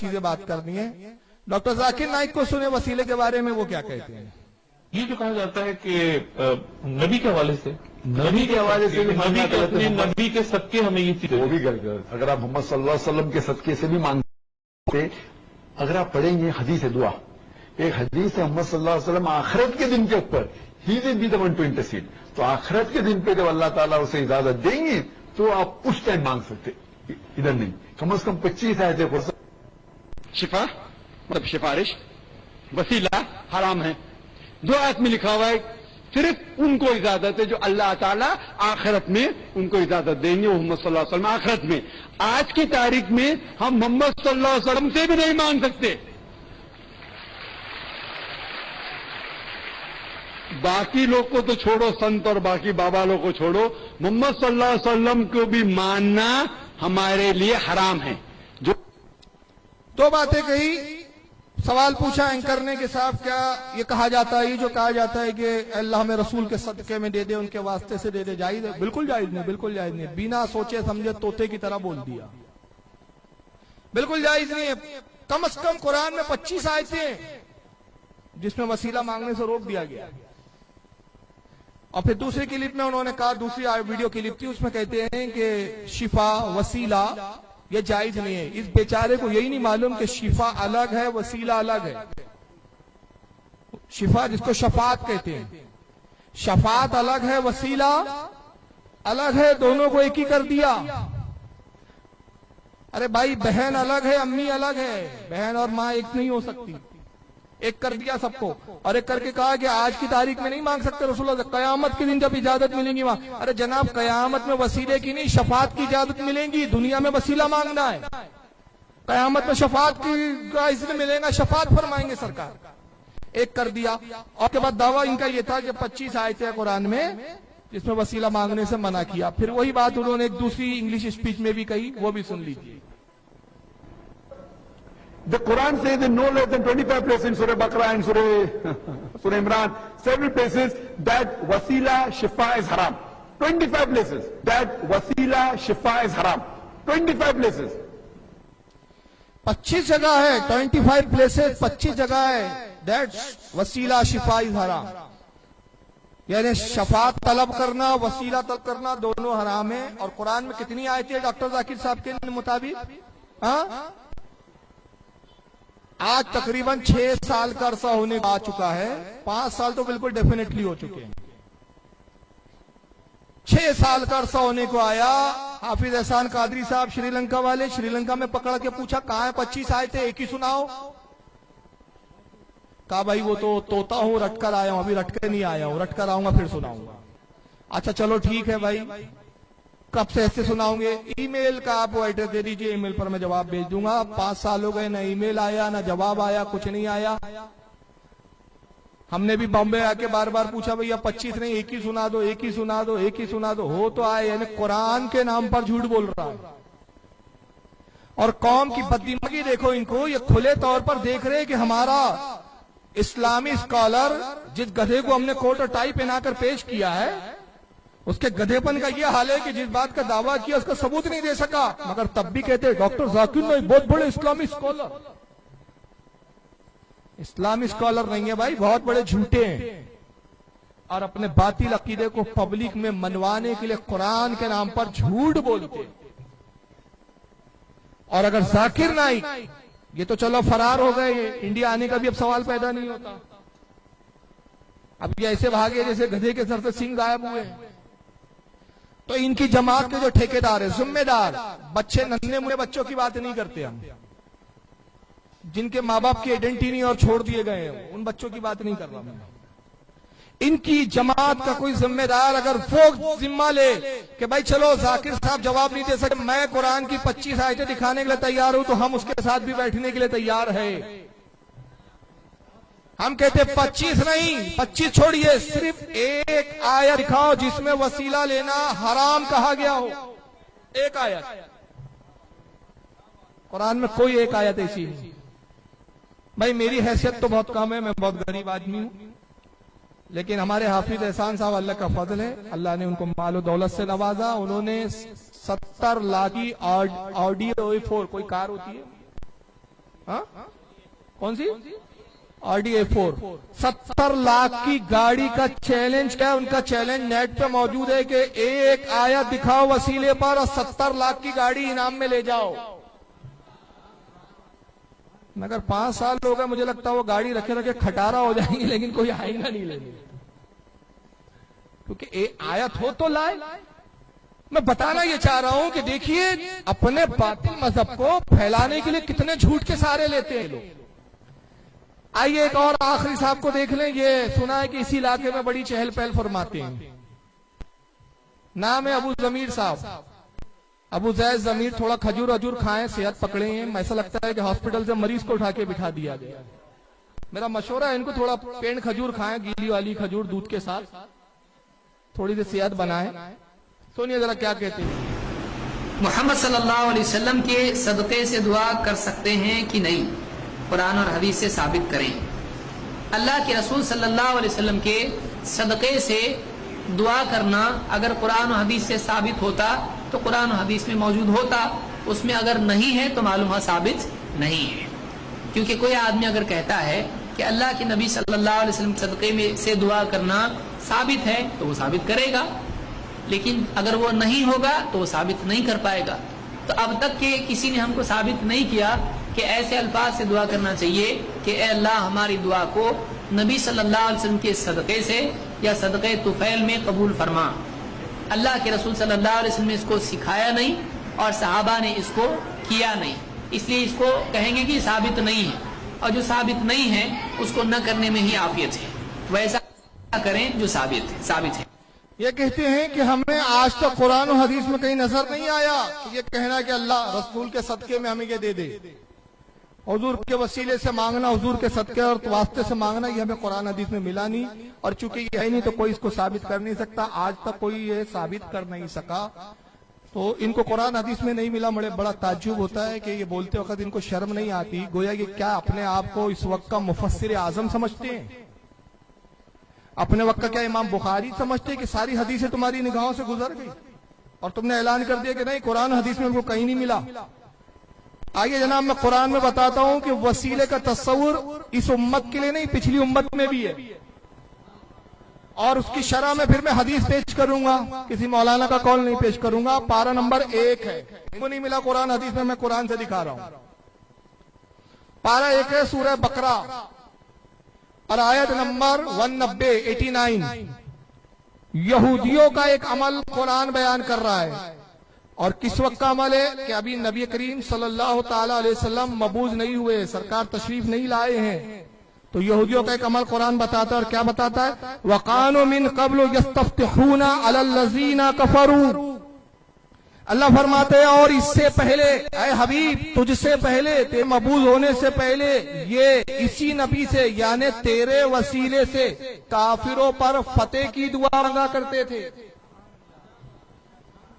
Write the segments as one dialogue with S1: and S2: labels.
S1: چیزیں بات کرنی ہے. ڈاکٹر ذاکر نائک کو سنے وسیلے کے بارے میں وہ کیا کہتے ہیں.
S2: یہ جو کہا جاتا ہے کہ نبی کے حوالے سے
S3: نبی کے حوالے سے
S2: نبی کے صدقے ہمیں یہ چیز
S3: وہ بھی اگر آپ محمد صلی اللہ علیہ وسلم کے صدقے سے بھی مانگتے. اگر آپ پڑھیں گے حدیث دعا، ایک حدیث ہے محمد صلی اللہ علیہ وسلم آخرت کے دن کے اوپر ہی will be the one to intercede. تو آخرت کے دن پہ جب اللہ تعالیٰ اسے اجازت دیں گے تو آپ اس ٹائم مانگ سکتے، ادھر نہیں. کم از کم 25 آیتیں فرصت.
S4: شفا مطلب سفارش، وسیلہ حرام ہے. دو آیت میں لکھا ہوا ہے صرف ان کو اجازت ہے جو اللہ تعالیٰ آخرت میں ان کو اجازت دیں گے، وہ محمد صلی اللہ علیہ وسلم آخرت میں. آج کی تاریخ میں ہم محمد صلی اللہ علیہ وسلم سے بھی نہیں مانگ سکتے. باقی لوگ کو تو چھوڑو، سنت اور باقی بابا لوگ کو چھوڑو، محمد صلی اللہ علیہ وسلم کو بھی ماننا ہمارے لیے حرام ہے. جو
S1: دو باتیں کہی. سوال پوچھا اینکر نے کہ صاحب کیا یہ کہا جاتا ہے، یہ جو کہا جاتا ہے کہ اللہ ہمیں رسول کے صدقے میں دے دے، ان کے واسطے سے دے دے، جائز ہے؟ بالکل جائز نہیں، بالکل جائز نہیں. بنا سوچے سمجھے طوطے کی طرح بول دیا. بالکل جائز نہیں ہے. کم از کم قرآن میں 25 آیتیں ہیں جس میں وسیلہ مانگنے سے روک دیا گیا. اور پھر دوسری کلپ میں انہوں نے کہا، دوسری ویڈیو کلپ تھی، اس میں کہتے ہیں کہ شفا وسیلہ یہ جائز نہیں ہے. اس بیچارے کو یہی نہیں معلوم کہ شفا الگ ہے، وسیلہ الگ ہے. شفا جس کو شفاعت کہتے ہیں، شفاعت الگ ہے، وسیلہ الگ ہے. دونوں کو ایک ہی کر دیا. ارے بھائی، بہن الگ ہے، امی الگ ہے. بہن اور ماں ایک نہیں ہو سکتی. ایک کر دیا سب کو، اور ایک کر کے کہا کہ آج کی تاریخ میں نہیں مانگ سکتے رسول اللہ، قیامت کے دن جب اجازت ملے گی وہاں. ارے جناب، قیامت میں وسیلے کی نہیں شفاعت کی اجازت ملے گی. دنیا میں وسیلہ مانگنا ہے، قیامت میں شفاعت کی اس میں ملے گا، شفاعت فرمائیں گے سرکار. ایک کر دیا. اور کے بعد دعویٰ ان کا یہ تھا کہ 25 آیتیں قرآن میں جس میں وسیلہ مانگنے سے منع کیا. پھر وہی بات انہوں نے ایک دوسری انگلش اسپیچ میں بھی کہی، وہ بھی سن لیجیے.
S3: The Quran says in no less than 25 places in Surah Baqarah and Surah Imran, several places that wasila shifa is haram. 25 places that wasila shifa is haram. 25 places.
S1: 25 جگہ ہے، 25 places، 25 جگہ ہے that وسیلہ شفا is haram. یعنی شفاعت طلب کرنا، وسیلہ طلب کرنا دونوں حرام ہیں. اور قرآن میں کتنی آیتیں ڈاکٹر ذاکر صاحب کے مطابق؟ ہاں، آج تقریباً 6 سال کا عرصہ ہونے آ چکا ہے. 5 سال تو بالکل ڈیفینیٹلی ہو چکے ہیں. 6 سال کا عرصہ ہونے کو آیا. حافظ احسان قادری صاحب شری لنکا والے، شری لنکا میں پکڑ کے پوچھا کہاں ہے 25 آیتیں، ایک ہی سناؤ. کہا بھائی وہ تو طوطا ہوں، رٹ کر آیا ہوں، ابھی رٹ کے نہیں آیا ہوں، رٹ کر آؤں گا پھر سناؤں گا. اچھا چلو ٹھیک ہے بھائی، کب سے ایسے سناؤں گے؟ ای میل کا آپ ایڈریس دے دیجئے، ای میل پر میں جواب بھیج دوں گا. 5 سال ہو گئے، نہ ای میل آیا، نہ جواب آیا، کچھ نہیں آیا. ہم نے بھی بامبے آ کے بار بار پوچھا بھئی 25 نہیں، ایک ہی سنا دو، ایک ہی سنا دو، ایک ہی سنا دو. ہو تو آئے، یعنی قرآن کے نام پر جھوٹ بول رہا ہے. اور قوم کی بددماغی دیکھو ان کو، یہ کھلے طور پر دیکھ رہے کہ ہمارا اسلامی اسکالر جس گدھے کو ہم نے کوٹ اور ٹائی پہنا کر پیش کیا ہے، اس کے گدھے پن کا یہ حال ہے کہ جس بات کا دعویٰ کیا اس کا ثبوت نہیں دے سکا، مگر تب بھی کہتے ڈاکٹر ذاکر نائک بہت بڑے اسلامی اسکالر. اسلامی اسکالر نہیں ہے بھائی، بہت بڑے جھوٹے ہیں. اور اپنے باطل عقیدے کو پبلک میں منوانے کے لیے قرآن کے نام پر جھوٹ بولتے. اور اگر ذاکر نائک یہ تو چلو فرار ہو گئے، انڈیا آنے کا بھی اب سوال پیدا نہیں ہوتا. اب یہ ایسے بھاگے جیسے گدھے کے سر سے سنگ غائب ہوئے. تو ان کی جماعت کے جو ٹھیکیدار ہیں، ذمہ دار بچے، ننھے منھے بچوں کی بات نہیں کرتے ہم، جن کے ماں باپ کی آئیڈینٹی نہیں اور چھوڑ دیے گئے ہیں، ان بچوں کی بات نہیں کر رہا میں. ان کی جماعت کا کوئی ذمہ دار اگر وہ ذمہ لے کہ بھائی چلو ذاکر صاحب جواب نہیں دے سکتے، میں قرآن کی 25 آیتیں دکھانے کے لیے تیار ہوں، تو ہم اس کے ساتھ بھی بیٹھنے کے لیے تیار ہیں. ہم کہتے 25 نہیں، 25 چھوڑیے، صرف ایک آیت دکھاؤ جس میں وسیلہ لینا حرام کہا گیا ہو. ایک آیت قرآن میں، کوئی ایک آیت ایسی نہیں. بھائی میری حیثیت تو بہت کم ہے، میں بہت غریب آدمی ہوں، لیکن ہمارے حافظ احسان صاحب، اللہ کا فضل ہے، اللہ نے ان کو مال و دولت سے نوازا. انہوں نے 70 لاکھ کی آڈیو 4 کوئی کار ہوتی ہے ہاں کون سی RDA4 70 لاکھ کی گاڑی کا چیلنج کیا؟ ان کا چیلنج نیٹ پہ موجود ہے کہ ایک آیت دکھاؤ وسیلے پر اور 70 لاکھ کی گاڑی انعام میں لے جاؤ. مگر 5 سال ہو گئے، مجھے لگتا ہے وہ گاڑی رکھے رکھے کھٹارا ہو جائیں گے، لیکن کوئی آئے گا نہیں لینے، کیونکہ ایک آیت ہو تو لائے. میں بتانا یہ چاہ رہا ہوں کہ دیکھیے اپنے باطل مذہب کو پھیلانے کے لیے کتنے جھوٹ کے سہارے لیتے ہیں لوگ. آئیے ایک اور آخری صاحب کو دیکھ لیں. یہ سنا ہے کہ اسی علاقے میں بڑی چہل پہل فرماتے ہیں. نام ہے ابو ضمیر صاحب، ابو زید ضمیر. تھوڑا کھجور وجور کھائیں، صحت پکڑے ہیں. ایسا لگتا ہے کہ ہاسپٹل سے مریض کو اٹھا کے بٹھا دیا گیا. میرا مشورہ ہے ان کو تھوڑا پینڈ کھجور کھائیں، گیلی والی کھجور دودھ کے ساتھ، تھوڑی سی صحت بنائیں. سنیے ذرا کیا کہتے ہیں.
S5: محمد صلی اللہ علیہ وسلم کے صدقے سے دعا کر سکتے ہیں کہ نہیں؟ قرآن اور حدیث سے ثابت کریں. اللہ کے رسول صلی اللہ علیہ وسلم کے صدقے سے دعا کرنا اگر قرآن و حدیث سے ثابت ہوتا تو قرآن و حدیث میں موجود ہوتا. اس میں اگر نہیں ہے تو معلوم ہے ثابت نہیں ہے. کیونکہ کوئی آدمی اگر کہتا ہے کہ اللہ کے نبی صلی اللہ علیہ وسلم کے صدقے میں سے دعا کرنا ثابت ہے تو وہ ثابت کرے گا، لیکن اگر وہ نہیں ہوگا تو وہ ثابت نہیں کر پائے گا. تو اب تک کہ کسی نے ہم کو ثابت نہیں کیا کہ ایسے الفاظ سے دعا کرنا چاہیے کہ اے اللہ ہماری دعا کو نبی صلی اللہ علیہ وسلم کے صدقے سے یا صدقے طفیل میں قبول فرما. اللہ کے رسول صلی اللہ علیہ وسلم نے اس کو سکھایا نہیں اور صحابہ نے اس کو کیا نہیں، اس لیے اس کو کہیں گے کہ ثابت نہیں ہے، اور جو ثابت نہیں ہے اس کو نہ کرنے میں ہی عافیت ہے. ویسا کریں جو ثابت ہے.
S1: یہ کہتے ہیں کہ ہمیں آج تک قرآن و حدیث میں کہیں نظر نہیں آیا کہ یہ کہنا کہ اللہ رسول کے صدقے میں ہمیں یہ دے دے. حضور کے وسیلے سے مانگنا، حضور کے صدقے اور واسطے سے مانگنا، یہ ہمیں قرآن حدیث میں ملا نہیں، اور چونکہ یہ ہے نہیں تو کوئی اس کو ثابت کر نہیں سکتا. آج تک کوئی یہ ثابت کر نہیں سکا. تو ان کو قرآن حدیث میں نہیں ملا. بڑا تعجب ہوتا ہے کہ یہ بولتے وقت ان کو شرم نہیں آتی، گویا یہ کیا اپنے آپ کو اس وقت کا مفسر اعظم سمجھتے ہیں؟ اپنے وقت کا کیا امام بخاری سمجھتے کہ ساری حدیثیں تمہاری نگاہوں سے گزر گئی اور تم نے اعلان کر دیا کہ نہیں قرآن حدیث میں ان کو کہیں نہیں ملا؟ آئیے جناب میں قرآن میں بتاتا ہوں کہ وسیلے کا تصور اس امت کے لیے نہیں پچھلی امت میں بھی ہے، اور اس کی شرح میں پھر میں حدیث پیش کروں گا، کسی مولانا کا قول نہیں پیش کروں گا. پارہ نمبر 1 ہے، ان کو نہیں ملا قرآن حدیث میں قرآن سے دکھا رہا ہوں. پارہ 1 ہے سورہ بقرہ اور آیت نمبر 190 یہودیوں کا ایک عمل قرآن بیان کر رہا ہے. اور کس وقت کا عمل ہے کہ ابھی نبی کریم صلی اللہ تعالی علیہ وسلم مبعوث نہیں ہوئے، سرکار تشریف نہیں لائے ہیں. تو یہودیوں کا ایک عمل قرآن بتاتا ہے، اور کیا بتاتا ہے؟ وَقَانُوا مِن قَبْلُ يَسْتَفْتِحُونَ عَلَى الَّذِينَ كَفَرُوا. اللہ فرماتے ہیں اور اس سے پہلے اے حبیب تجھ سے پہلے، تیرے مبعوث ہونے سے پہلے، یہ اسی نبی سے یعنی تیرے وسیلے سے کافروں پر فتح کی دعا مانگا کرتے تھے.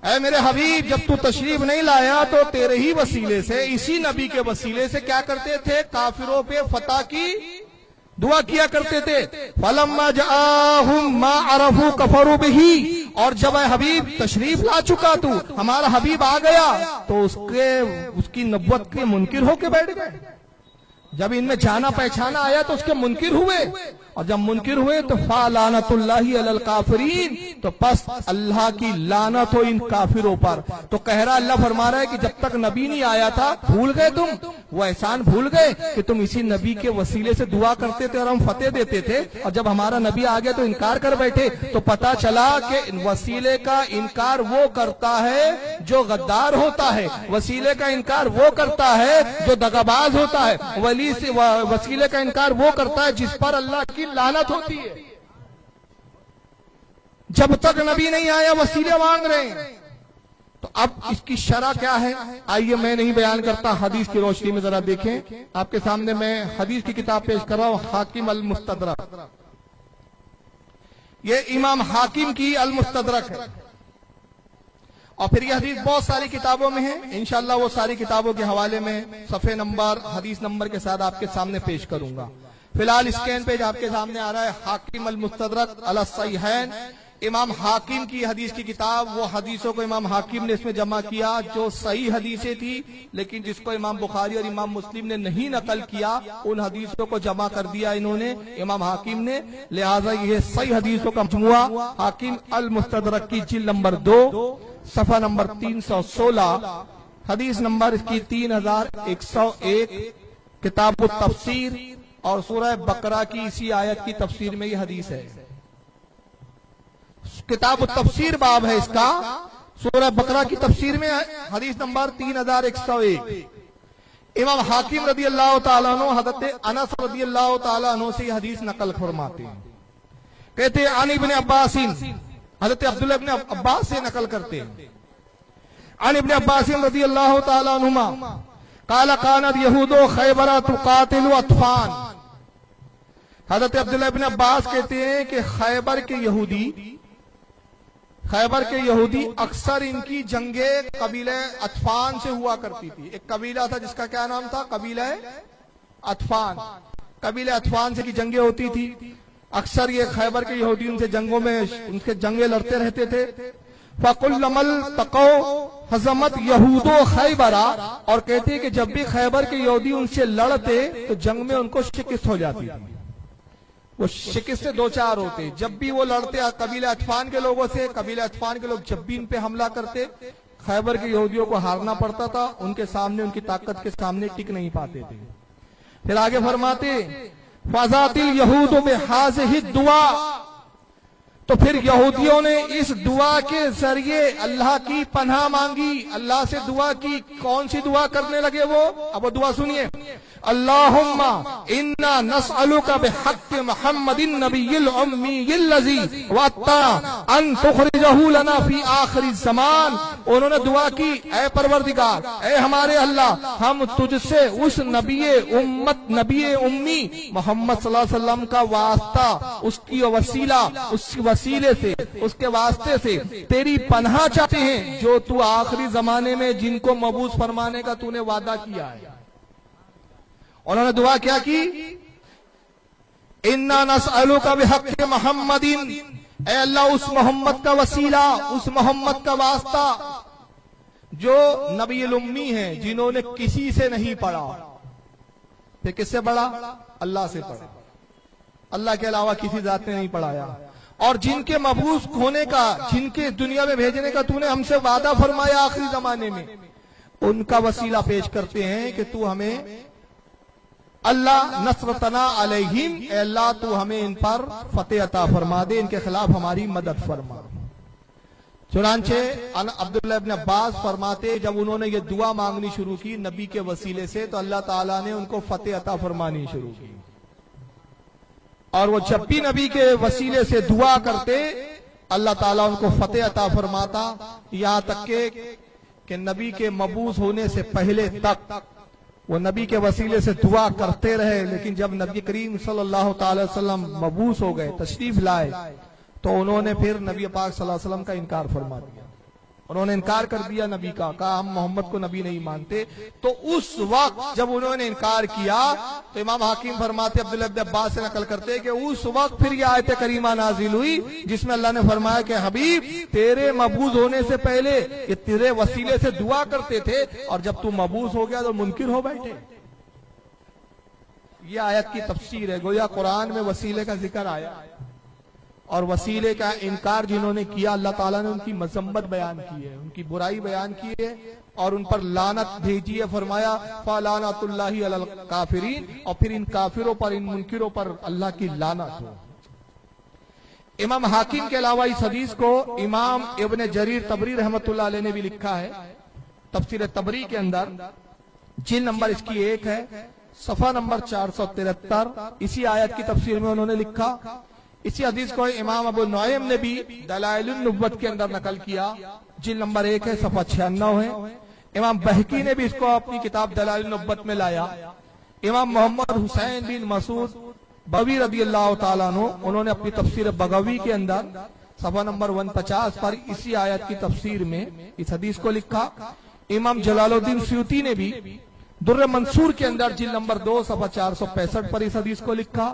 S1: اے میرے حبیب جب تو تشریف نہیں لایا تو تیرے ہی وسیلے سے، اسی نبی کے وسیلے سے کیا کرتے تھے؟ کافروں پہ فتح کی دعا کیا کرتے تھے. فَلَمَّا جَاءَهُم مَّا عَرَفُوا كَفَرُوا بِهِ. اور جب اے حبیب تشریف لا چکا تو، ہمارا حبیب آ گیا، تو اس کی نبوت کے منکر ہو کے بیٹھ گئے. جب ان میں جانا پہچانا آیا تو اس کے منکر ہوئے، اور جب منکر ہوئے تو فَلَعْنَةُ اللَّهِ عَلَى الْكَافِرِينَ. تو پس اللہ کی لعنت ہو ان کافروں پر. تو کہہ رہا اللہ فرما رہا ہے کہ جب تک نبی نہیں آیا تھا بھول گئے تم، وہ احسان بھول گئے کہ تم اسی نبی کے وسیلے سے دعا کرتے تھے اور ہم فتح دیتے تھے، اور جب ہمارا نبی آ گیا تو انکار کر بیٹھے. تو پتا چلا کہ وسیلے کا انکار وہ کرتا ہے جو غدار ہوتا ہے، وسیلے کا انکار وہ کرتا ہے جو دغاباز ہوتا ہے، وسیلے کا انکار وہ کرتا ہے جس پر اللہ کی لعنت ہوتی ہے. جب تک نبی نہیں آیا وسیلے مانگ رہے ہیں. تو اب اس کی شرح کیا ہے؟ آئیے میں نہیں بیان کرتا، حدیث کی روشنی میں ذرا دیکھیں. آپ کے سامنے میں حدیث کی کتاب پیش کر رہا ہوں، حاکم المستدرک. یہ امام حاکم کی المستدرک ہے، اور پھر یہ حدیث بہت ساری کتابوں میں ہے. انشاءاللہ وہ ساری کتابوں کے حوالے میں صفحے نمبر حدیث نمبر کے ساتھ آپ کے سامنے پیش کروں گا. فی الحال اسکین پیج آپ کے سامنے آ رہا ہے، حاکم المستدرک علی الصحیحین. امام حاکم کی حدیث کی کتاب، وہ حدیثوں کو امام حاکم نے اس میں جمع کیا جو صحیح حدیثیں تھی، لیکن جس کو امام بخاری اور امام مسلم نے نہیں نقل کیا، ان حدیثوں کو جمع کر دیا انہوں نے، امام حاکم نے، لہذا یہ صحیح حدیثوں کا مجموعہ حاکم المستدرک کی جلد نمبر 2 صفحہ نمبر 316، حدیث نمبر اس کی 3101، کتاب التفسیر، اور سورہ بقرہ کی اسی آیت کی تفسیر میں یہ حدیث ہے۔ کتاب التفسیر باب ہے اس کا، سورہ بقرہ کی تفسیر میں حدیث نمبر 3101۔ امام حاکم رضی اللہ تعالیٰ عنہ حضرت انس رضی اللہ تعالیٰ عنہ سے یہ حدیث نقل فرماتے ہیں، کہتے ہیں عن ابن عباس، حضرت عبداللہ ابن عباس سے نقل کرتے ہیں، عن ابن عباس رضی اللہ تعالیٰ عنہما قال كانت يهود خیبر تقاتل اطفال۔ حضرت عبداللہ ابن عباس کہتے ہیں کہ خیبر کے یہودی اکثر ان کی جنگیں قبیلہ اطفان سے ہوا کرتی تھی۔ ایک قبیلہ تھا جس کا کیا نام تھا؟ قبیلہ اطفان۔ قبیلہ اطفان سے کی جنگیں ہوتی تھی، اکثر یہ خیبر کے یہودی ان سے جنگوں میں ان کے جنگیں لڑتے رہتے تھے۔ فَقُلَّمَا الْتَقَوْا حَزَمَتْ يَهُودُ خَيْبَرَ، اور کہتے ہیں کہ جب بھی خیبر کے یہودی ان سے لڑتے تو جنگ میں ان کو شکست ہو جاتی تھی، وہ شکست سے دو چار ہوتے۔ جب بھی وہ لڑتے قبیلہ اطفان کے لوگوں سے، قبیلہ اطفان کے لوگ جب بھی ان پہ حملہ کرتے، خیبر کے یہودیوں کو ہارنا پڑتا تھا، ان کے سامنے، ان کی طاقت کے سامنے ٹک نہیں پاتے تھے۔ پھر آگے فرماتے فَذَاتِ الْيَهُودُ بِهَٰذِهِ الدُّعَاءِ، تو پھر یہودیوں نے اس دعا کے ذریعے اللہ کی پناہ مانگی، اللہ سے دعا کی۔ کون سی دعا کرنے لگے وہ؟ اب وہ دعا سنیے، اللہم انا نسألک بحق محمد النبی الامی الذی وعدتنا ان تخرجہ لنا فی آخر الزمان۔ انہوں نے دعا کی، اے پروردگار، اے ہمارے اللہ، ہم تجھ سے اس نبی امت، نبی امی محمد صلی اللہ علیہ وسلم کا واسطہ، اس کی وسیلہ، اس وسیلے سے، اس کے واسطے سے تیری پناہ چاہتے ہیں، جو تو آخری زمانے میں جن کو مبعوث فرمانے کا تو نے وعدہ کیا ہے۔ انہوں نے دعا کیا کی؟ اِنَّا نَسْأَلُكَ بِحَقِّ مُحَمَّدٍ، اے اللہ اس محمد کا وسیلہ، اس محمد کا واسطہ جو نبی الامی ہیں، جنہوں نے کسی سے نہیں پڑھا۔ پھر کس سے پڑھا؟ اللہ سے پڑھا، اللہ کے علاوہ کسی ذات نے نہیں پڑھایا، اور جن کے مبعوث ہونے کا، جن کے دنیا میں بھیجنے کا تو نے ہم سے وعدہ فرمایا آخری زمانے میں، ان کا وسیلہ پیش کرتے ہیں کہ تو ہمیں اللہ نصرتنا علیہم، اے اللہ تو ہمیں ان پر فتح عطا فرما دے، ان کے خلاف ہماری مدد فرما۔ چنانچہ عبداللہ ابن عباس فرماتے جب انہوں نے یہ دعا مانگنی شروع کی نبی کے وسیلے سے تو اللہ تعالیٰ نے ان کو فتح عطا فرمانی شروع کی، اور وہ جب بھی نبی کے وسیلے سے دعا کرتے اللہ تعالیٰ ان کو فتح عطا فرماتا، یہاں تک کہ نبی کے مبعوث ہونے سے پہلے تک وہ نبی کے وسیلے سے دعا کرتے رہے، لیکن جب نبی کریم صلی اللہ تعالی وسلم مبعوث ہو گئے، تشریف لائے، تو انہوں نے پھر نبی پاک صلی اللہ علیہ وسلم کا انکار فرما دیا۔ انہوں نے انکار کر دیا نبی کا، کہا ہم محمد کو نبی نہیں مانتے۔ تو اس وقت جب انہوں نے انکار کیا تو امام حاکم فرماتے، عبداللہ ابن عباس سے نقل کرتے کہ اس وقت پھر یہ آیت کریمہ نازل ہوئی جس میں اللہ نے فرمایا کہ حبیب تیرے مبعوث ہونے سے پہلے یہ تیرے وسیلے سے دعا کرتے تھے، اور جب تو مبعوث ہو گیا تو منکر ہو بیٹھے۔ یہ آیت کی تفسیر ہے، گویا قرآن میں وسیلے کا ذکر آیا، اور وسیلے کا انکار جنہوں نے کیا اللہ تعالیٰ نے ان کی مذمت بیان کی ہے، ان کی برائی بیان کی ہے، اور ان پر لعنت بھیجی ہے، فرمایا فَلَعْنَةُ اللَّهِ عَلَى الْكَافِرِينَ، اور پھر ان کافروں پر، ان منکروں پر اللہ کی لعنت ہو۔ امام حاکم کے علاوہ اس حدیث کو امام ابن جریر طبری رحمۃ اللہ علیہ نے بھی لکھا ہے، تفسیر طبری کے اندر جلد نمبر اس کی 1 ہے، صفحہ نمبر 473، اسی آیت کی تفسیر میں انہوں نے لکھا۔ اسی حدیث کو امام ابو نعیم نے بھی دلائل النبوت کے اندر نقل کیا، جلد نمبر 1 ہے، صفحہ 96 ہے۔ امام بہقی نے بھی اس کو اپنی کتاب دلائل النبوت میں لایا۔ امام محمد حسین بن مسعود بغوی رضی اللہ تعالیٰ عنہ، انہوں نے اپنی تفسیر بغوی کے اندر صفحہ نمبر 150 پر اسی آیت کی تفسیر میں اس حدیث کو لکھا۔ امام جلال الدین سیوطی نے بھی در منصور کے اندر جلد نمبر 2 صفحہ 465 پر اس حدیث کو لکھا۔